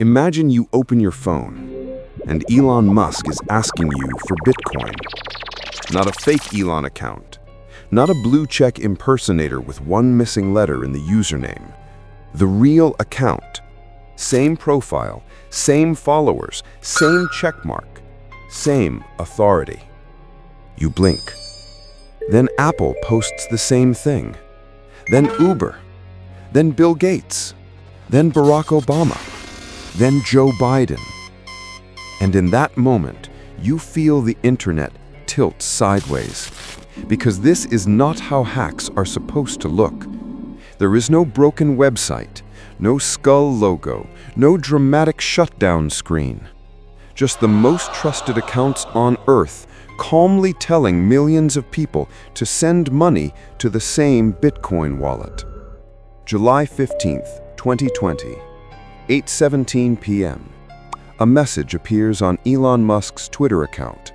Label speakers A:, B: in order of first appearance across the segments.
A: Imagine you open your phone, and Elon Musk is asking you for Bitcoin. Not a fake Elon account, not a blue check impersonator with one missing letter in the username. The real account. Same profile, same followers, same checkmark, same authority. You blink. Then Apple posts the same thing. Then Uber. Then Bill Gates. Then Barack Obama. Then Joe Biden. And in that moment, you feel the internet tilt sideways, because this is not how hacks are supposed to look. There is no broken website, no skull logo, no dramatic shutdown screen. Just the most trusted accounts on Earth calmly telling millions of people to send money to the same Bitcoin wallet. July 15th, 2020, 8:17 p.m. A message appears on Elon Musk's Twitter account.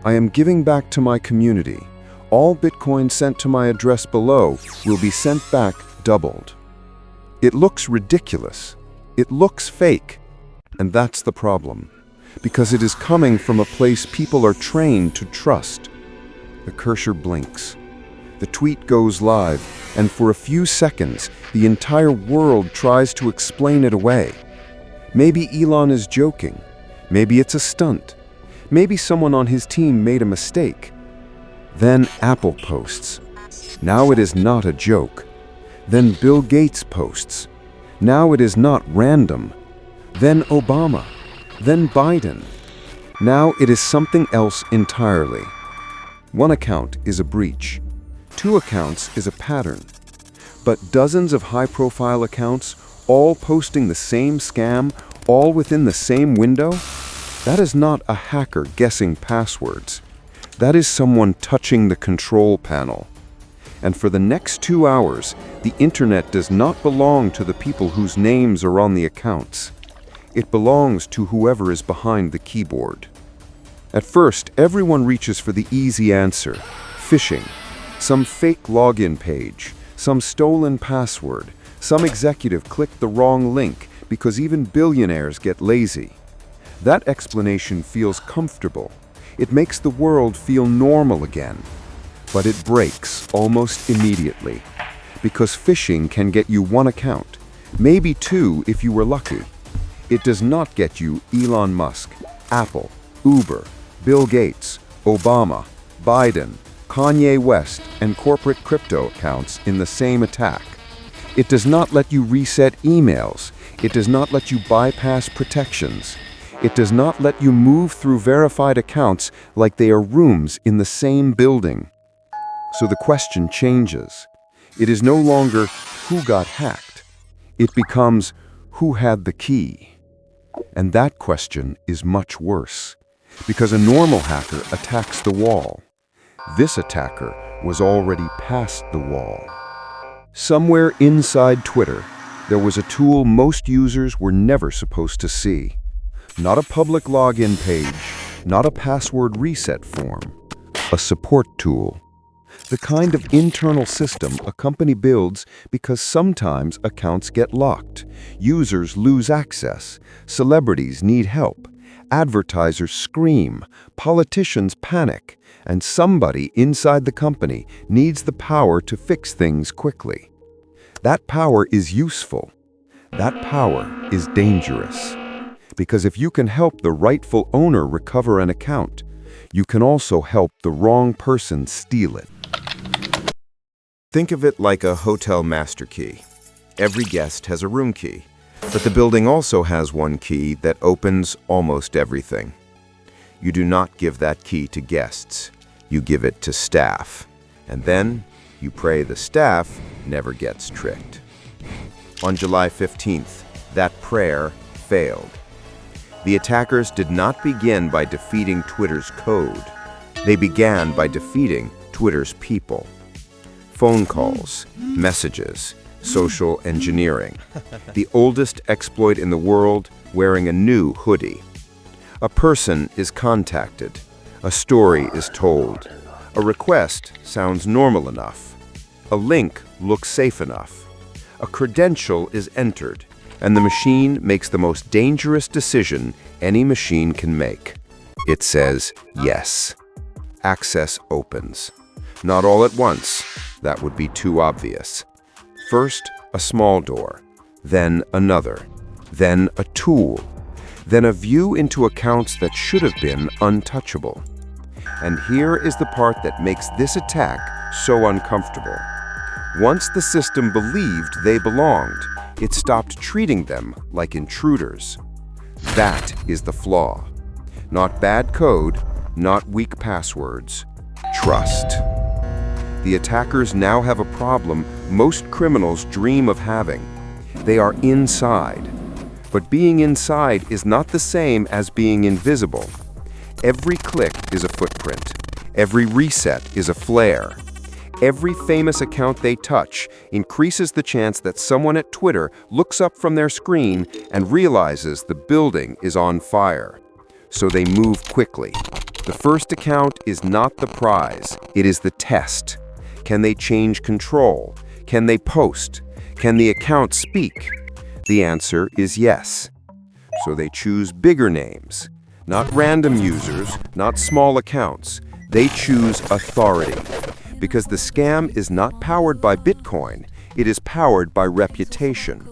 A: I am giving back to my community. All Bitcoin sent to my address below will be sent back doubled. It looks ridiculous. It looks fake. And that's the problem, because it is coming from a place people are trained to trust. The cursor blinks. The tweet goes live, and for a few seconds, the entire world tries to explain it away. Maybe Elon is joking. Maybe it's a stunt. Maybe someone on his team made a mistake. Then Apple posts. Now it is not a joke. Then Bill Gates posts. Now it is not random. Then Obama. Then Biden. Now it is something else entirely. One account is a breach. Two accounts is a pattern. But dozens of high-profile accounts, all posting the same scam, all within the same window? That is not a hacker guessing passwords. That is someone touching the control panel. And for the next 2 hours, the internet does not belong to the people whose names are on the accounts. It belongs to whoever is behind the keyboard. At first, everyone reaches for the easy answer: phishing. Some fake login page, some stolen password, some executive clicked the wrong link because even billionaires get lazy. That explanation feels comfortable. It makes the world feel normal again. But it breaks almost immediately, because phishing can get you one account, maybe two if you were lucky. It does not get you Elon Musk, Apple, Uber, Bill Gates, Obama, Biden, Kanye West, and corporate crypto accounts in the same attack. It does not let you reset emails. It does not let you bypass protections. It does not let you move through verified accounts like they are rooms in the same building. So the question changes. It is no longer who got hacked. It becomes who had the key. And that question is much worse, because a normal hacker attacks the wall. This attacker was already past the wall. Somewhere inside Twitter, there was a tool most users were never supposed to see. Not a public login page, not a password reset form, a support tool. The kind of internal system a company builds because sometimes accounts get locked, users lose access, celebrities need help, advertisers scream, politicians panic, and somebody inside the company needs the power to fix things quickly. That power is useful. That power is dangerous. Because if you can help the rightful owner recover an account, you can also help the wrong person steal it. Think of it like a hotel master key. Every guest has a room key, but the building also has one key that opens almost everything. You do not give that key to guests. You give it to staff. And then you pray the staff never gets tricked. On July 15th, that prayer failed. The attackers did not begin by defeating Twitter's code. They began by defeating Twitter's people. Phone calls, messages, social engineering. The oldest exploit in the world wearing a new hoodie. A person is contacted. A story is told. A request sounds normal enough. A link looks safe enough. A credential is entered. and the machine makes the most dangerous decision any machine can make. It says yes. Access opens. Not all at once. That would be too obvious. First, a small door, then another, then a tool, then a view into accounts that should have been untouchable. And here is the part that makes this attack so uncomfortable. Once the system believed they belonged, it stopped treating them like intruders. That is the flaw. Not bad code, not weak passwords. Trust. The attackers now have a problem most criminals dream of having. They are inside. But being inside is not the same as being invisible. Every click is a footprint. Every reset is a flare. Every famous account they touch increases the chance that someone at Twitter looks up from their screen and realizes the building is on fire. So they move quickly. The first account is not the prize, it is the test. Can they change control? Can they post? Can the account speak? The answer is yes. So they choose bigger names. Not random users, not small accounts. They choose authority. Because the scam is not powered by Bitcoin, it is powered by reputation.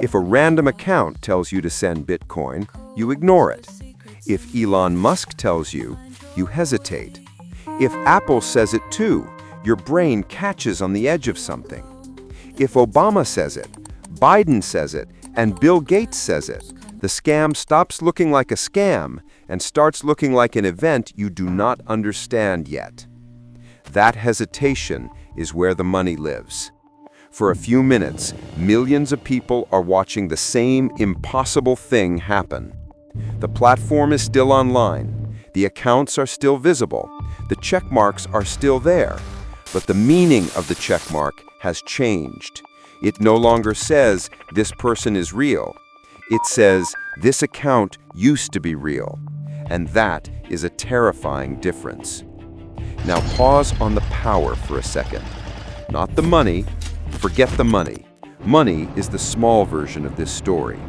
A: If a random account tells you to send Bitcoin, you ignore it. If Elon Musk tells you, you hesitate. If Apple says it too, your brain catches on the edge of something. If Obama says it, Biden says it, and Bill Gates says it, the scam stops looking like a scam and starts looking like an event you do not understand yet. That hesitation is where the money lives. For a few minutes, millions of people are watching the same impossible thing happen. The platform is still online. The accounts are still visible. The check marks are still there. But the meaning of the check mark has changed. It no longer says, this person is real. It says, this account used to be real. And that is a terrifying difference. Now pause on the power for a second. Not the money. Forget the money. Money is the small version of this story.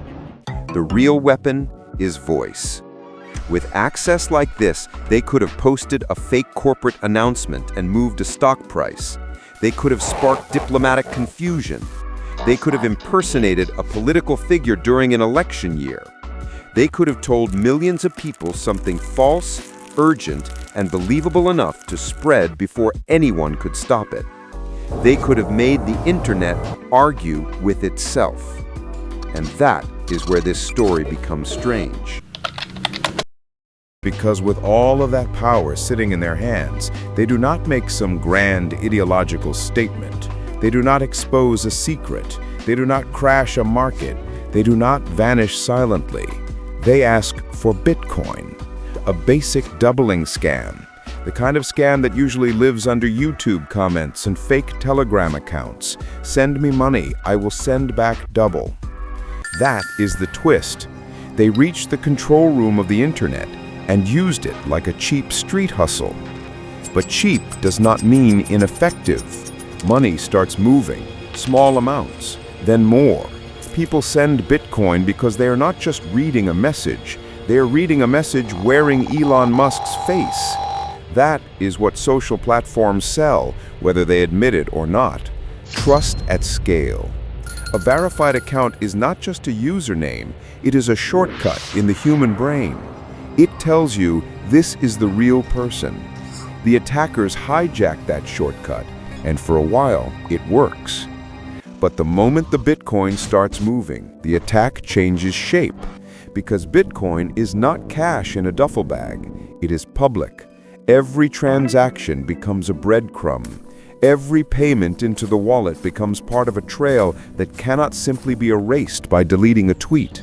A: The real weapon is voice. With access like this, they could have posted a fake corporate announcement and moved a stock price. They could have sparked diplomatic confusion. They could have impersonated a political figure during an election year. They could have told millions of people something false, urgent, and believable enough to spread before anyone could stop it. They could have made the internet argue with itself. And that is where this story becomes strange.
B: Because with all of that power sitting in their hands, they do not make some grand ideological statement. They do not expose a secret. They do not crash a market. They do not vanish silently. They ask for Bitcoin, a basic doubling scam, the kind of scam that usually lives under YouTube comments and fake Telegram accounts. Send me money, I will send back double. That is the twist. They reached the control room of the internet and used it like a cheap street hustle. But cheap does not mean ineffective. Money starts moving, small amounts, then more. People send Bitcoin because they are not just reading a message, they are reading a message wearing Elon Musk's face. That is what social platforms sell, whether they admit it or not. Trust at scale. A verified account is not just a username, it is a shortcut in the human brain. It tells you this is the real person. The attackers hijack that shortcut, and for a while, it works. But the moment the Bitcoin starts moving, the attack changes shape. Because Bitcoin is not cash in a duffel bag, it is public. Every transaction becomes a breadcrumb. Every payment into the wallet becomes part of a trail that cannot simply be erased by deleting a tweet.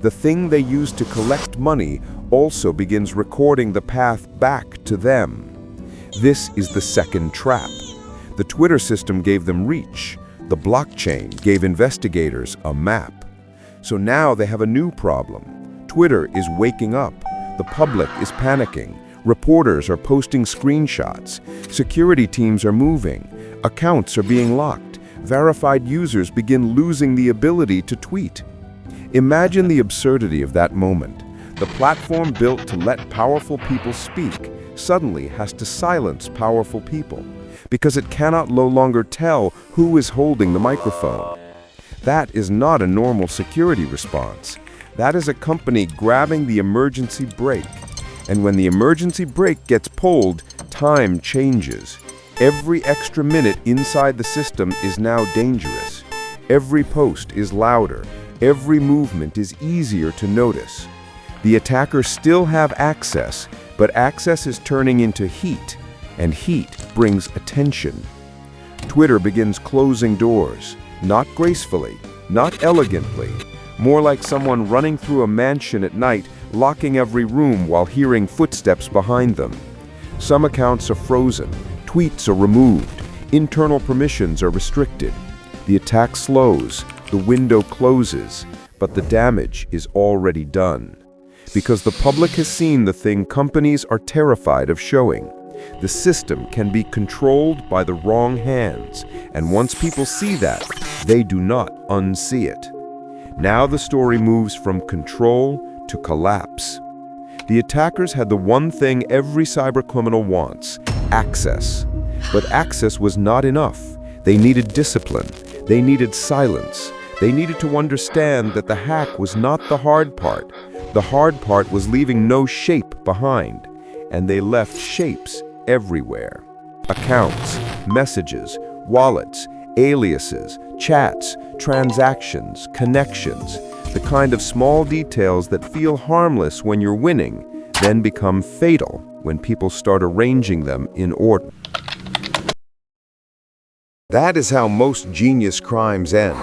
B: The thing they use to collect money also begins recording the path back to them. This is the second trap. The Twitter system gave them reach. The blockchain gave investigators a map. So now they have a new problem. Twitter is waking up. The public is panicking. Reporters are posting screenshots. Security teams are moving. Accounts are being locked. Verified users begin losing the ability to tweet. Imagine the absurdity of that moment. The platform built to let powerful people speak suddenly has to silence powerful people because it cannot no longer tell who is holding the microphone. That is not a normal security response. That is a company grabbing the emergency brake. And when the emergency brake gets pulled, time changes. Every extra minute inside the system is now dangerous. Every post is louder. Every movement is easier to notice. The attackers still have access, but access is turning into heat, and heat brings attention. Twitter begins closing doors, not gracefully, not elegantly, more like someone running through a mansion at night, locking every room while hearing footsteps behind them. Some accounts are frozen, tweets are removed, internal permissions are restricted. The attack slows, the window closes, but the damage is already done. Because the public has seen the thing companies are terrified of showing. The system can be controlled by the wrong hands, and once people see that, they do not unsee it. Now the story moves from control to collapse. The attackers had the one thing every cybercriminal wants: access. But access was not enough. They needed discipline. They needed silence. They needed to understand that the hack was not the hard part. The hard part was leaving no shape behind, and they left shapes everywhere. Accounts, messages, wallets, aliases, chats, transactions, connections, the kind of small details that feel harmless when you're winning, then become fatal when people start arranging them in order. That is how most genius crimes end.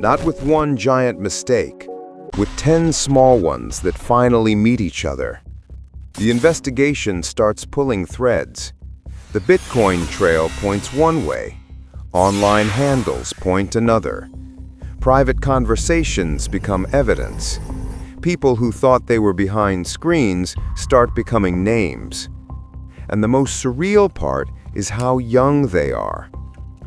B: Not with one giant mistake, with 10 small ones that finally meet each other. The investigation starts pulling threads. The Bitcoin trail points one way. Online handles point another. Private conversations become evidence. People who thought they were behind screens start becoming names. And the most surreal part is how young they are.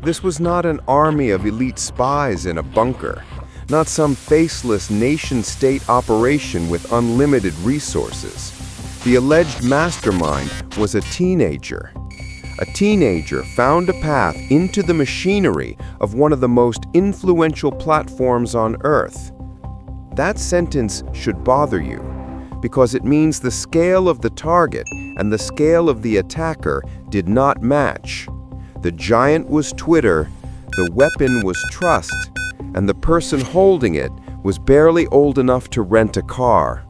B: This was not an army of elite spies in a bunker, not some faceless nation-state operation with unlimited resources. The alleged mastermind was a teenager. A teenager found a path into the machinery of one of the most influential platforms on Earth. That sentence should bother you, because it means the scale of the target and the scale of the attacker did not match. The giant was Twitter, the weapon was trust, and the person holding it was barely old enough to rent a car.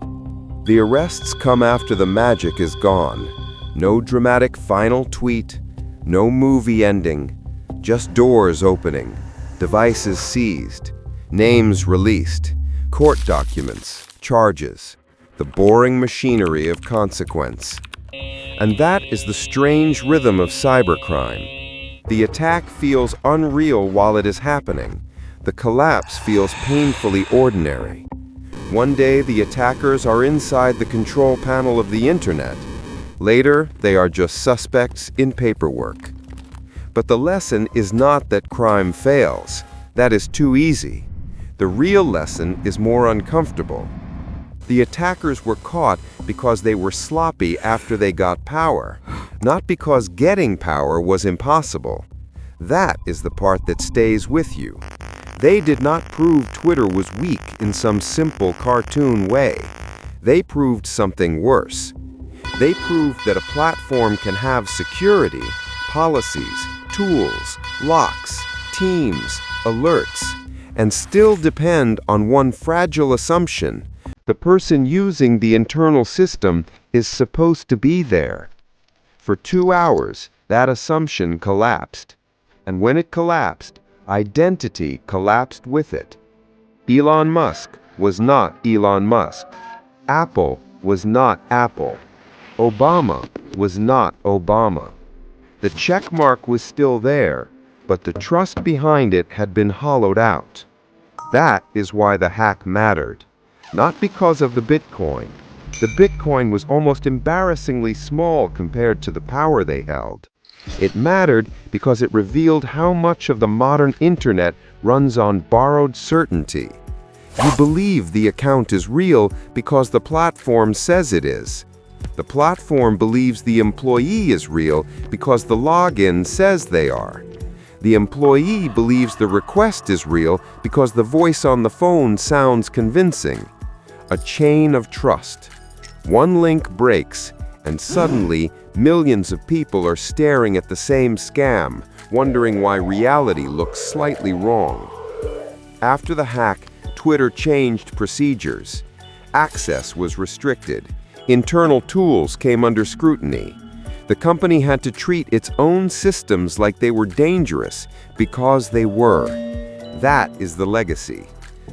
B: The arrests come after the magic is gone. No dramatic final tweet, no movie ending, just doors opening, devices seized, names released, court documents, charges, the boring machinery of consequence. And that is the strange rhythm of cybercrime. The attack feels unreal while it is happening. The collapse feels painfully ordinary. One day the attackers are inside the control panel of the internet. Later, they are just suspects in paperwork. But the lesson is not that crime fails. That is too easy. The real lesson is more uncomfortable. The attackers were caught because they were sloppy after they got power, not because getting power was impossible. That is the part that stays with you. They did not prove Twitter was weak in some simple cartoon way. They proved something worse. They proved that a platform can have security, policies, tools, locks, teams, alerts, and still depend on one fragile assumption: the person using the internal system is supposed to be there. For 2 hours, that assumption collapsed. And when it collapsed, identity collapsed with it. Elon Musk was not Elon Musk. Apple was not Apple. Obama was not Obama. The checkmark was still there, but the trust behind it had been hollowed out. That is why the hack mattered. Not because of the Bitcoin. The Bitcoin was almost embarrassingly small compared to the power they held. It mattered because it revealed how much of the modern internet runs on borrowed certainty.
A: You believe the account is real because the platform says it is. The platform believes the employee is real because the login says they are. The employee believes the request is real because the voice on the phone sounds convincing. A chain of trust. One link breaks, and suddenly millions of people are staring at the same scam, wondering why reality looks slightly wrong. After the hack, Twitter changed procedures. Access was restricted. Internal tools came under scrutiny. The company had to treat its own systems like they were dangerous because they were. That is the legacy.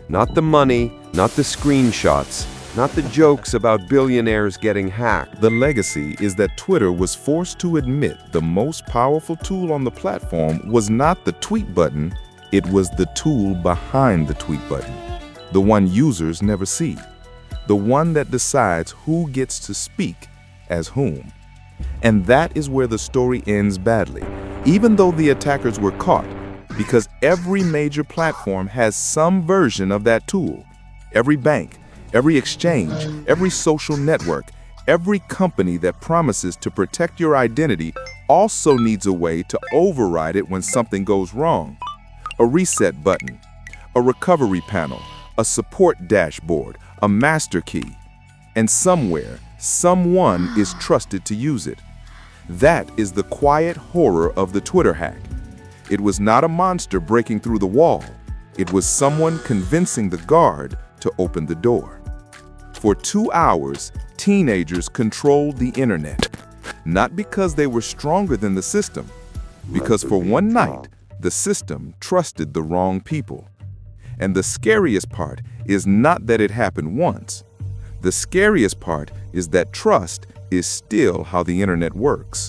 A: Not the money, not the screenshots, not the jokes about billionaires getting hacked.
B: The legacy is that Twitter was forced to admit the most powerful tool on the platform was not the tweet button, it was the tool behind the tweet button. The one users never see. The one that decides who gets to speak as whom. And that is where the story ends badly, even though the attackers were caught, because every major platform has some version of that tool. Every bank, every exchange, every social network, every company that promises to protect your identity also needs a way to override it when something goes wrong. A reset button, a recovery panel, a support dashboard, a master key. And somewhere, someone is trusted to use it. That is the quiet horror of the Twitter hack. It was not a monster breaking through the wall. It was someone convincing the guard to open the door. For 2 hours, teenagers controlled the internet. Not because they were stronger than the system, because for one night, the system trusted the wrong people. And the scariest part is not that it happened once. The scariest part is that trust is still how the internet works.